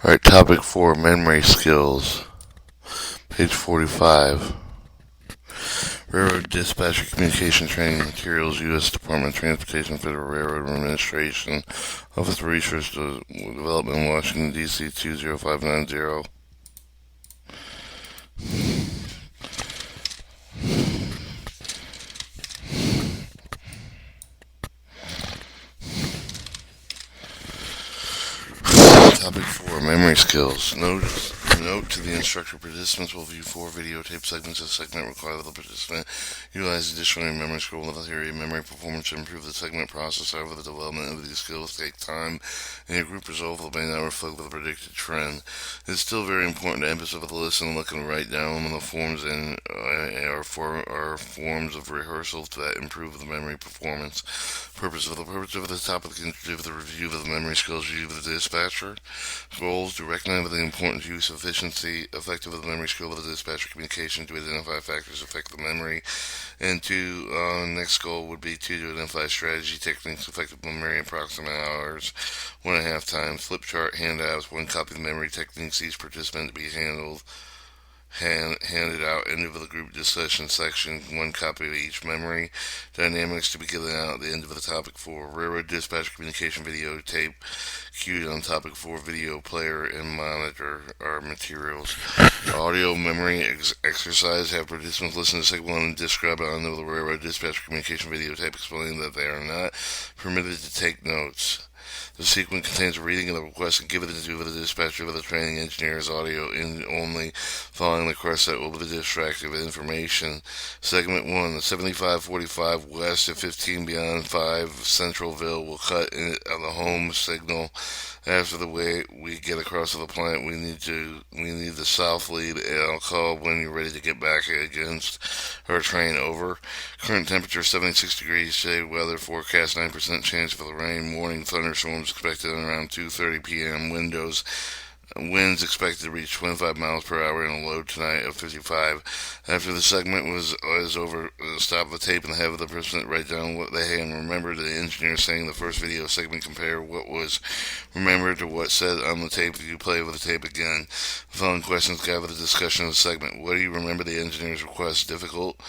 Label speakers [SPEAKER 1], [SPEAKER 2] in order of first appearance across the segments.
[SPEAKER 1] Alright, topic 4, memory skills. Page 45. Railroad Dispatcher Communication Training Materials, U.S. Department of Transportation, Federal Railroad Administration, Office of Research Development, Washington, D.C. 20590. Topic 4, memory skills. Note to the instructor, participants will view 4 videotape segments. A segment requires the participant utilize additional memory skill with a theory of memory performance to improve the segment process. However, the development of these skills take time, and your group result may not reflect the predicted trend. It's still very important to emphasize the listen, look, and write down the forms and are forms of rehearsal that improve the memory performance. Purpose of the topic is to give the review of the memory skills used by the dispatcher. Goals: to recognize the important use, efficiency, effective of the memory skill of the dispatcher communication, to identify factors affect the memory, and next goal would be to identify strategy, techniques, effective memory, approximate hours, 1.5 times, flip chart, handouts, 1 copy of the memory techniques, each participant to be handed out into the group discussion section, 1 copy of each memory. Dynamics to be given out at the end of the topic 4. Railroad dispatch communication video tape queued on topic 4. Video player and monitor are materials. Audio memory exercise. Have participants listen to segment 1 and describe it on the railroad dispatch communication video tape, explaining that they are not permitted to take notes. The sequence contains a reading of the request and given it to the dispatcher of the training engineer's audio in only. Following the request that will be distractive information. Segment 1, the 7545 west of 15 beyond 5 Centralville will cut in the home signal. After the way we get across to the plant, we need the south lead. I'll call when you're ready to get back against our train. Over. Current temperature 76 degrees. Shade weather forecast 9% chance for the rain. Morning thunderstorms expected around 2:30 p.m. Winds expected to reach 25 miles per hour and a low tonight of 55. After the segment was over, stop the tape and have the person write down what they had and remember. The engineer saying the first video segment, compare what was remembered to what said on the tape. You play with the tape again. The following questions gather the discussion of the segment. What do you remember the engineer's request? Difficult?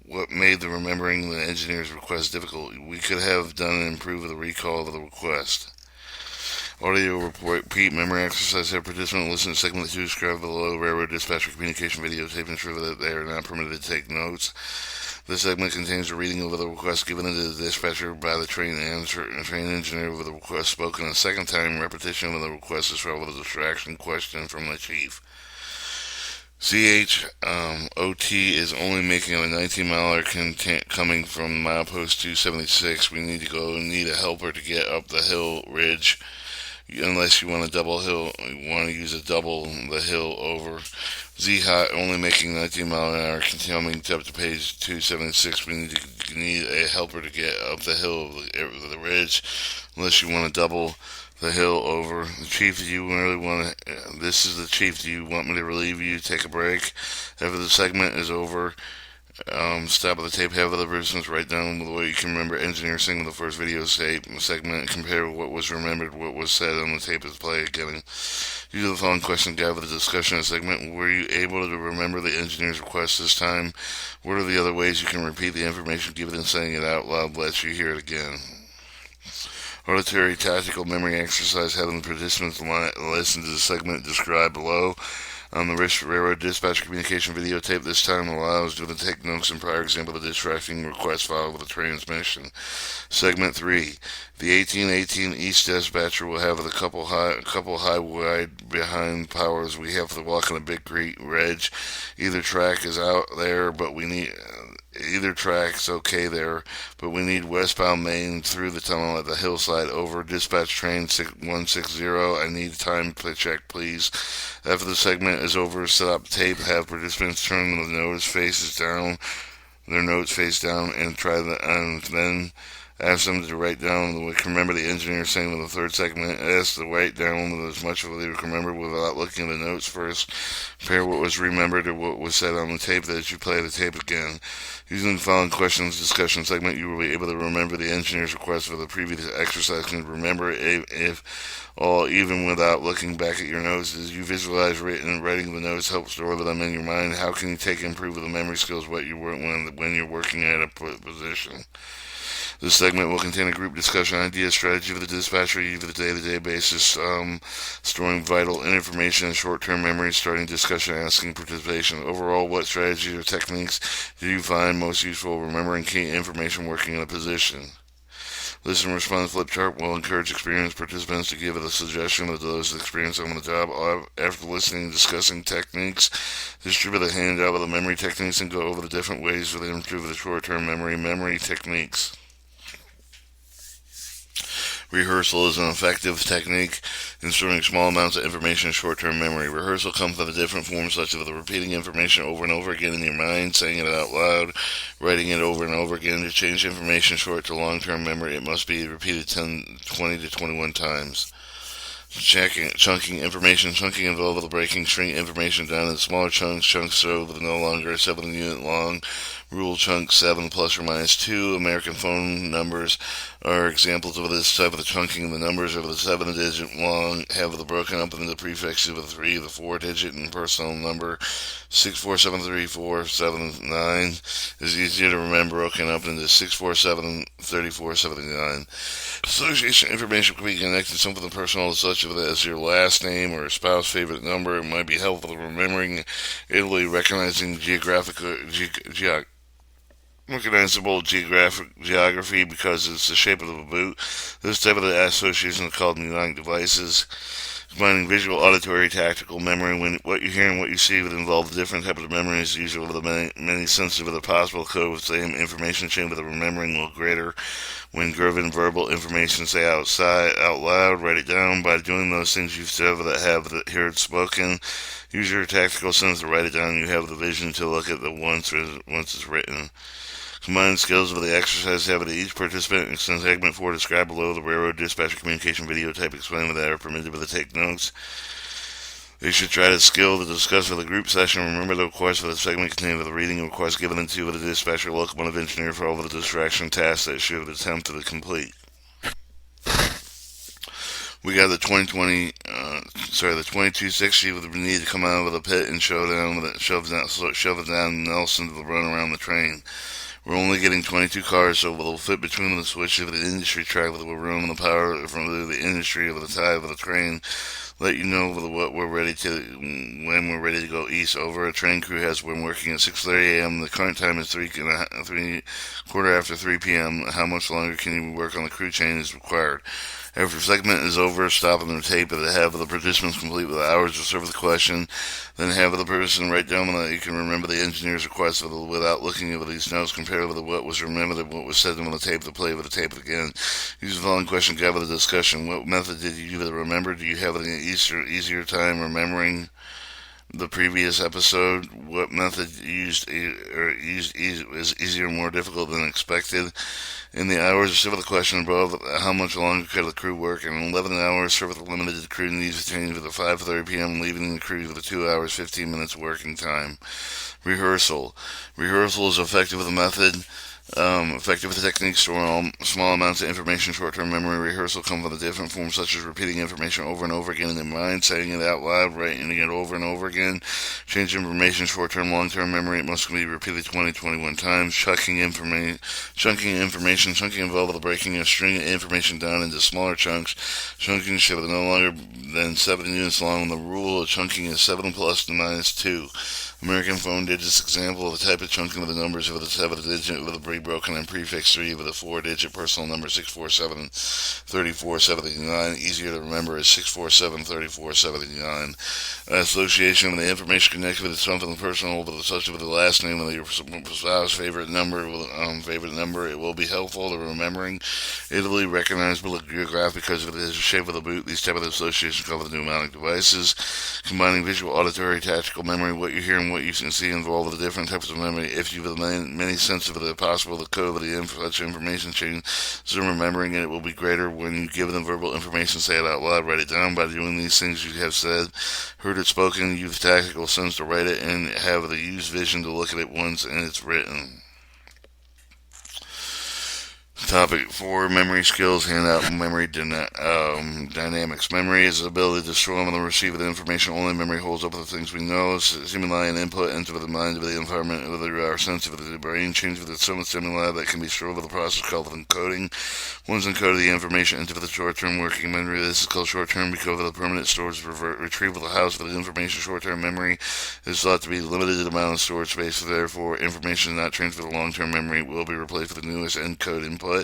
[SPEAKER 1] What made the remembering the engineer's request difficult? We could have done and improved the recall of the request. Audio report, repeat memory exercise. Have participant listen to segment 2 described below. Railroad dispatcher communication videotape, ensure that they are not permitted to take notes. This segment contains a reading of the request given to the dispatcher by the train engineer with the request spoken a second time. Repetition of the request is with a distraction question from the chief. CHOT is only making a 19-miler coming from milepost 276. We need a helper to get up the hill ridge. Unless you want a double hill, you want to use a double the hill over. ZHOT only making 19 mile an hour coming up to page 276. We need a helper to get up the hill of the ridge. Unless you want to double the hill over. The chief, do you really want to? This is the chief. Do you want me to relieve you? Take a break. After the segment is over, stop at the tape, have other participants write down what you can remember. Engineer sing the first video segment, compare what was remembered, what was said on the tape is play again. Use the following question to gather the discussion of the segment. Were you able to remember the engineer's request this time? What are the other ways you can repeat the information given and saying it out loud lets you hear it again? Auditory tactical memory exercise, having the participants listen to the segment described below. On the railroad dispatch communication videotape, this time allows them to take notes and prior example the distracting request followed with a transmission. Segment 3. The 1818 East dispatcher will have a couple high wide behind powers. We have to walk on a big creek ridge. Either track is out there, but we need... Either track's okay there, but we need westbound main through the tunnel at the hillside. Over. Dispatch train 160. I need time to check, please. After the segment is over, set up tape. Have participants turn their notes face down, and try and then Ask them to write down what can remember the engineer saying in the third segment. Ask to write down as much of what they can remember without looking at the notes first. Compare what was remembered to what was said on the tape that you play the tape again. Using the following questions discussion segment, you will be able to remember the engineer's request for the previous exercise and remember if all, even without looking back at your notes. As you visualize writing the notes, help store them in your mind. How can you take and improve the memory skills what you work when you're working at a position? This segment will contain a group discussion, idea, strategy for the dispatcher, for the day-to-day basis, storing vital information in short-term memory, starting discussion, asking participation. Overall, what strategies or techniques do you find most useful remembering key information working in a position? Listen and response flip chart will encourage experienced participants to give it a suggestion to those experienced on the job. After listening and discussing techniques, distribute a handout with the memory techniques and go over the different ways for them to improve the short-term memory techniques. Rehearsal is an effective technique in storing small amounts of information in short-term memory. Rehearsal comes in different forms, such as repeating information over and over again in your mind, saying it out loud, writing it over and over again. To change information short to long-term memory, it must be repeated 20 to 21 times. Chunking information. Chunking involves breaking shrink information down into smaller chunks. Chunks so that no longer 7-unit long. Rule chunk 7 plus or minus 2. American phone numbers are examples of this type of chunking. The numbers of the 7-digit long have the broken up into prefixes of the 3, the 4-digit, and personal number 6473479 is easier to remember, broken up into 6473479. Association information can be connected to something personal, such as your last name or a spouse favorite number. It might be helpful in remembering Italy, recognizing recognizable geography because it's the shape of the boot. This type of association is called mnemonic devices. Combining visual, auditory, tactical memory. When what you hear and what you see would involve different types of memories, usually with the many sensitive of the possible code with the same information chain, but the remembering will greater when given verbal information. Say out loud, write it down. By doing those things you've said that have heard spoken, use your tactical sense to write it down. You have the vision to look at the once it's written. Combined skills of the exercise have each participant in segment 4 described below the railroad dispatcher communication video type explaining that they are permitted to take notes. They should try to skill to discuss for the group session. Remember the request for the segment contained with the reading request given into the dispatcher locomotive engineer for all of the distraction tasks that should attempt to complete. We got the 2260 with the need to come out of the pit and shove it down Nelson to run around the train. We're only getting 22 cars, so it'll fit between the switch of the industry track with the room and the power from the industry of the tie of the train. Let you know when we're ready to go east. Over. A train crew has been working at 6:30 a.m. The current time is 3 after 3 p.m. How much longer can you work on the crew chain is required? After the segment is over, stop on the tape and have the participants complete with the hours to serve the question. Then have the person write down that you can remember the engineer's request without looking at these notes. Compare with what was remembered and what was said on the tape to play with the tape again. Use the following question, gather the discussion. What method did you remember? Do you have an easier time remembering the previous episode? What method is easier or more difficult than expected? In the hours, serve the question above, how much longer could the crew work? In 11 hours, serve the limited crew needs to change with the 5:30 p.m., leaving the crew with the 2 hours, 15 minutes working time. Rehearsal. Rehearsal is effective with a method. Effective with the technique, storing small amounts of information, short-term memory. Rehearsal comes in a different form, such as repeating information over and over again in their mind, saying it out loud, writing it over and over again. Change information, short-term, long-term memory. It must be repeated 20 to 21 times. Chunking information. Chunking involves the breaking of string information down into smaller chunks. Chunking should be no longer than 7 units long. The rule of chunking is 7 plus to minus 2. American phone digits example of the type of chunking of the numbers with a 7-digit with a broken and prefix 3 with a 4-digit personal number 647-3479. Easier to remember is 647-3479. Association with the information connected with something personal with such with the last name of your spouse's favorite number. It will be helpful to remembering. Italy recognizable geographic because of the shape of the boot. These type of associations cover the mnemonic devices. Combining visual, auditory, tactical memory. What you hear and what you can see involve the different types of memory. If you have many senses of the possible possible, the code of such information chain, so remembering it will be greater when you give them verbal information, say it out loud, write it down. By doing these things you have said, heard it spoken, use the tactical sense to write it, and have the used vision to look at it once and it's written. Topic 4, memory skills, handout memory dynamics. Memory is the ability to store and receive the information. Only memory holds up with the things we know. Stimuli and input into the mind of the environment of our sense of the brain change with some stimuli that can be stored with a process called encoding. Once encoded the information into the short-term working memory, this is called short-term because of the permanent storage retrieval of the house of the information. Short-term memory is thought to be limited amount of storage space, therefore information not transferred to long-term memory will be replaced with the newest encode input.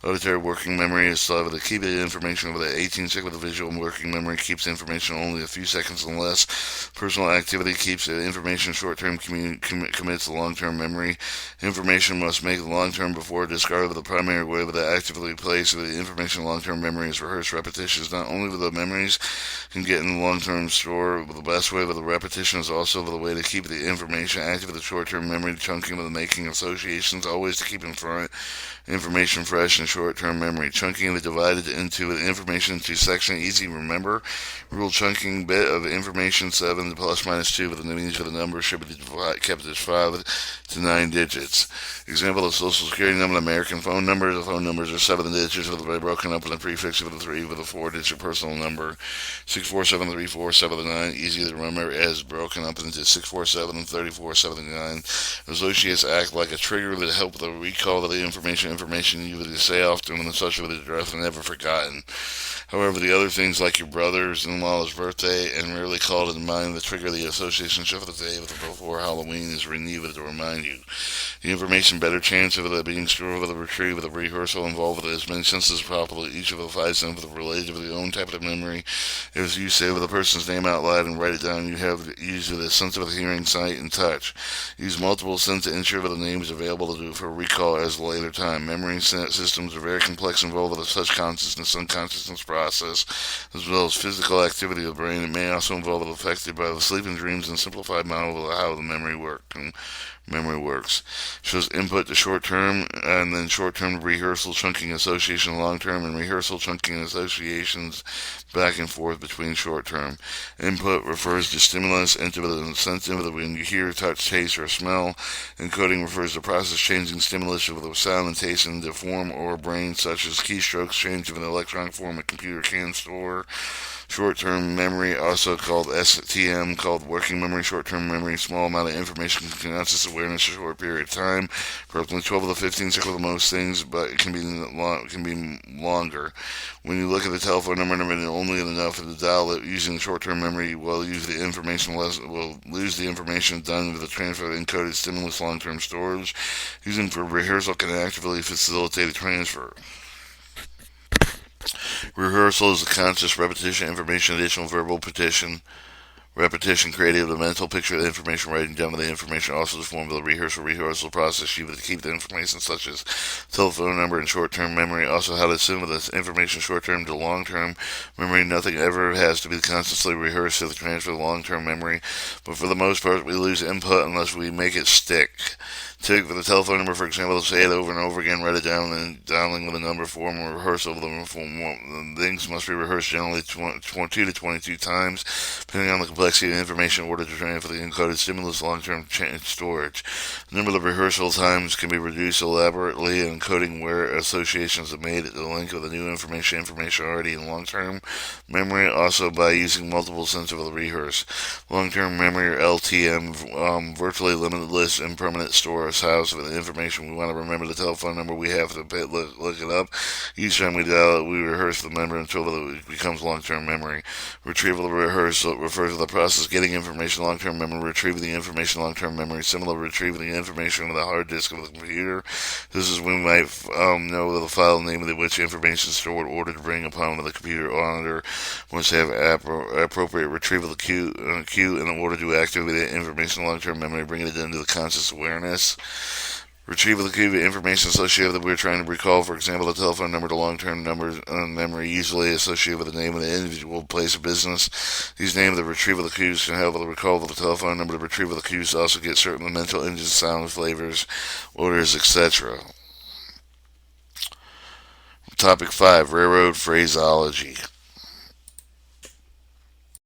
[SPEAKER 1] Auditory working memory is thought to keep the information over the 18 seconds. The visual working memory keeps information only a few seconds and less. Personal activity keeps the information short-term, commits the long-term memory. Information must make the long-term before discarded. The primary way with the actively placed the information long-term memory is rehearsed repetitions. Not only with the memories can get in the long-term store, but the best way with the repetition is also the way to keep the information active with the short-term memory. Chunking with the making associations, always to keep in front information fresh in short-term memory. Chunking is divided into the information into section easy to remember. Rule chunking bit of information 7 plus minus 2 with the means of the number should be kept as 5 to 9 digits. Example of social security number, American phone number. The phone numbers are 7 digits with the broken up with a prefix with a 3 with a 4-digit personal number. 6473479 easy to remember as broken up into 647 and 3479. Associates act like a trigger that help the recall of the information you would say often when such with address and never forgotten. However, the other things like your brother's-in-law's birthday and rarely called in mind that trigger the association shift of the day before Halloween is renewed to remind you. The information better chance of it being stored with a retrieve with a rehearsal involved with as many senses as possible. Each of the 5 senses related to their own type of memory. If you say with a person's name out loud and write it down, you have used with a sense of hearing, sight, and touch. Use multiple senses to ensure that the name is available to do for recall as later time. Memory systems are very complex, involved with such consciousness, unconsciousness process, as well as physical activity of the brain. It may also involve affected by the sleep and dreams and simplified model of how the memory works. Shows input to short-term and then short-term rehearsal, chunking, association, long-term, and rehearsal, chunking, associations back and forth between short-term. Input refers to stimulus, into the sense when you hear, touch, taste, or smell. Encoding refers to process changing stimulus with a sound and taste into form or brain, such as keystrokes change of an electronic form a computer can store. Short-term memory, also called STM, called working memory. Short-term memory, small amount of information can consist awareness in a short period of time, approximately 12 to 15 seconds of most things, but it can be longer. When you look at the telephone number and only enough to dial it using short-term memory, you will lose the information done with the transfer of encoded stimulus long-term storage. Using for rehearsal can actively facilitate a transfer. Rehearsal is the conscious repetition, information, additional verbal repetition created a mental picture of the information, writing down the information, also the form of the rehearsal process. You would keep the information such as telephone number and short-term memory. Also how to assume this information short-term to long-term memory. Nothing ever has to be constantly rehearsed to transfer the long-term memory, but for the most part we lose input unless we make it stick. Take for the telephone number, for example, say it over and over again, write it down, and dialing with a number form or rehearsal. The things must be rehearsed generally 2 to 22 times, depending on the complexity of the information in order to transfer the encoded stimulus long-term storage. The number of rehearsal times can be reduced elaborately in encoding where associations are made at the link of the new information already in long-term memory, also by using multiple senses of the rehearse. Long-term memory, or LTM, virtually limited list and permanent store house of the information. We want to remember the telephone number. We have to look it up. Each time we dial it, we rehearse the number until it becomes long-term memory. Retrieval rehearsal refers to the process of getting information long-term memory, retrieving the information long-term memory, similar to retrieving the information on the hard disk of the computer. This is when we might know the file name of which information is stored in order to bring upon the computer auditor once they have appropriate retrieval queue in order to activate the information long-term memory, bringing it into the conscious awareness. Retrieve the key information associated with it we're trying to recall. For example, the telephone number, the long-term number, memory usually associated with the name of the individual, place of business. These names of the retrieval cues can help with the recall of the telephone number. The retrieval cues also get certain mental images, sounds, flavors, odors, etc. Topic 5. Railroad phraseology.